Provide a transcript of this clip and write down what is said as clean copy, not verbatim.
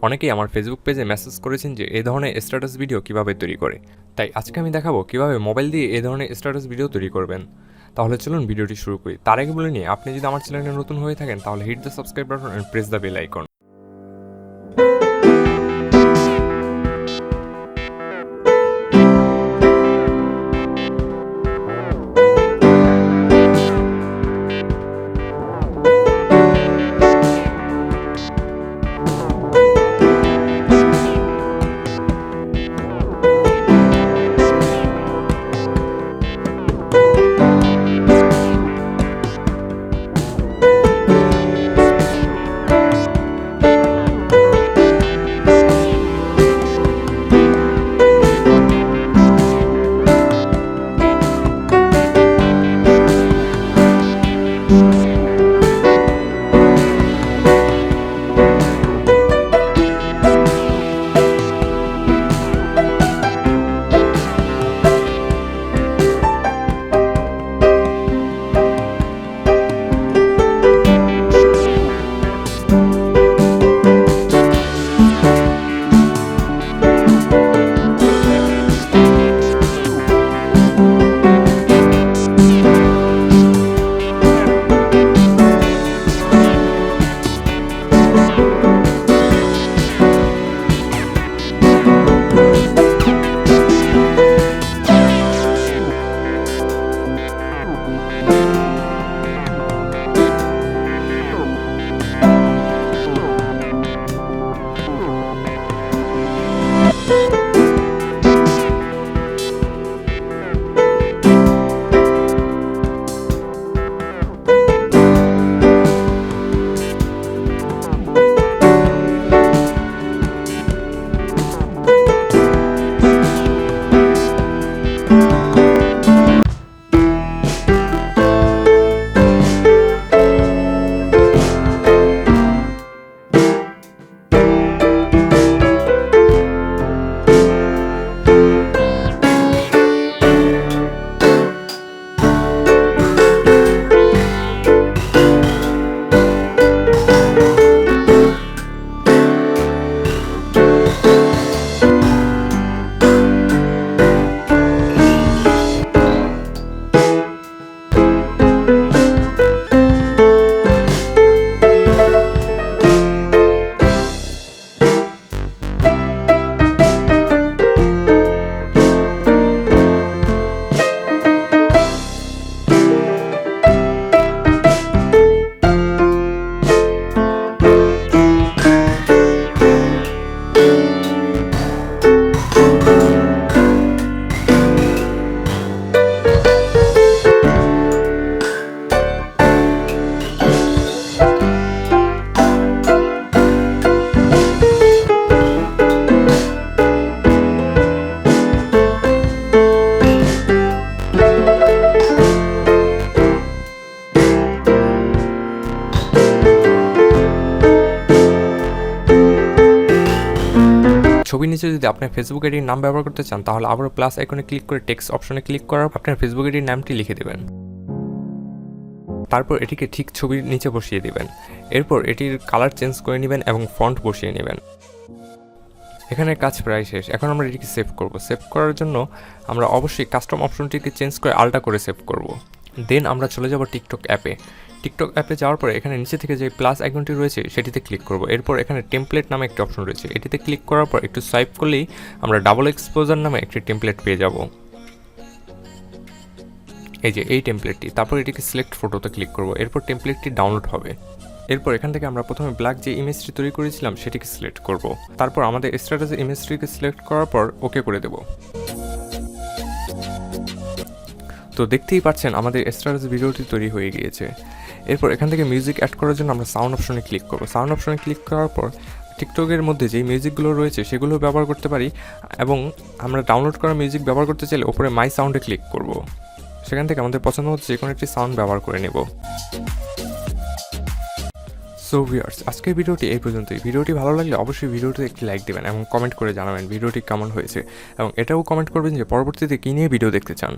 অনেকেই আমার ফেসবুক পেজে মেসেজ করেছেন যে এই ধরনের স্ট্যাটাস ভিডিও কিভাবে তৈরি করে। তাই আজকে আমি দেখাবো কিভাবে মোবাইল দিয়ে এই ধরনের স্ট্যাটাস ভিডিও তৈরি করবেন। তাহলে চলুন ভিডিওটি শুরু করি। তার আগে বলে নিই, আপনি যদি আমার চ্যানেলে নতুন হয়ে থাকেন তাহলে hit the subscribe button and press the bell icon. ছবির নিচে যদি আপনার ফেসবুক আইডির নাম ব্যবহার করতে চান তাহলে আবারও প্লাস আইকনে ক্লিক করে টেক্সট অপশনে ক্লিক করার আপনার ফেসবুক আইডির নামটি লিখে দেবেন। তারপর এটিকে ঠিক ছবির নিচে বসিয়ে দিবেন। এরপর এটির কালার চেঞ্জ করে নেবেন এবং ফন্ট বসিয়ে নেবেন। এখানে কাজ প্রায় শেষ। এখন আমরা এটিকে সেভ করব। সেভ করার জন্য আমরা অবশ্যই কাস্টম অপশনটিকে চেঞ্জ করে আলটা করে সেভ করব। দেন আমরা চলে যাব টিকটক অ্যাপে। টিকটক অ্যাপে যাওয়ার পরে এখানে নিচে থেকে যে প্লাস আইকনটি রয়েছে সেটিতে ক্লিক করব। এরপর এখানে টেমপ্লেট নামে একটি অপশন রয়েছে, এটিতে ক্লিক করার পর একটু সোয়াইপ করলেই আমরা ডাবল এক্সপোজার নামে একটি টেমপ্লেট পেয়ে যাব। এই যে এই টেমপ্লেটটি। তারপর এটিকে সিলেক্ট ফটোতে ক্লিক করব। এরপর টেমপ্লেটটি ডাউনলোড হবে। এরপর এখান থেকে আমরা প্রথমে ব্ল্যাক যে ইমেজটি তৈরি করেছিলাম সেটিকে সিলেক্ট করব। তারপর আমাদের স্ট্যাটাসের ইমেজটিকে সিলেক্ট করার পর ওকে করে দেব। তো দেখতেই পাচ্ছেন আমাদের স্ট্যাটাস ভিডিওটি তৈরি হয়ে গিয়েছে। এরপর এখান থেকে মিউজিক অ্যাড করার জন্য আমরা সাউন্ড অপশনে ক্লিক করব। সাউন্ড অপশনে ক্লিক করার পর টিকটকের মধ্যে যেই মিউজিকগুলো রয়েছে সেগুলো ব্যবহার করতে পারি, এবং আমরা ডাউনলোড করা মিউজিক ব্যবহার করতে চাইলে ওপরে মাই সাউন্ডে ক্লিক করব। সেখান থেকে আমাদের পছন্দ মতো যে কোনো একটি সাউন্ড ব্যবহার করে নেব। সো ভিউয়ার্স, আজকের ভিডিওটি এই পর্যন্তই। ভিডিওটি ভালো লাগলে অবশ্যই ভিডিওতে একটি লাইক দেবেন এবং কমেন্ট করে জানাবেন ভিডিওটি কেমন হয়েছে, এবং এটাও কমেন্ট করবেন যে পরবর্তীতে কী নিয়ে ভিডিও দেখতে চান।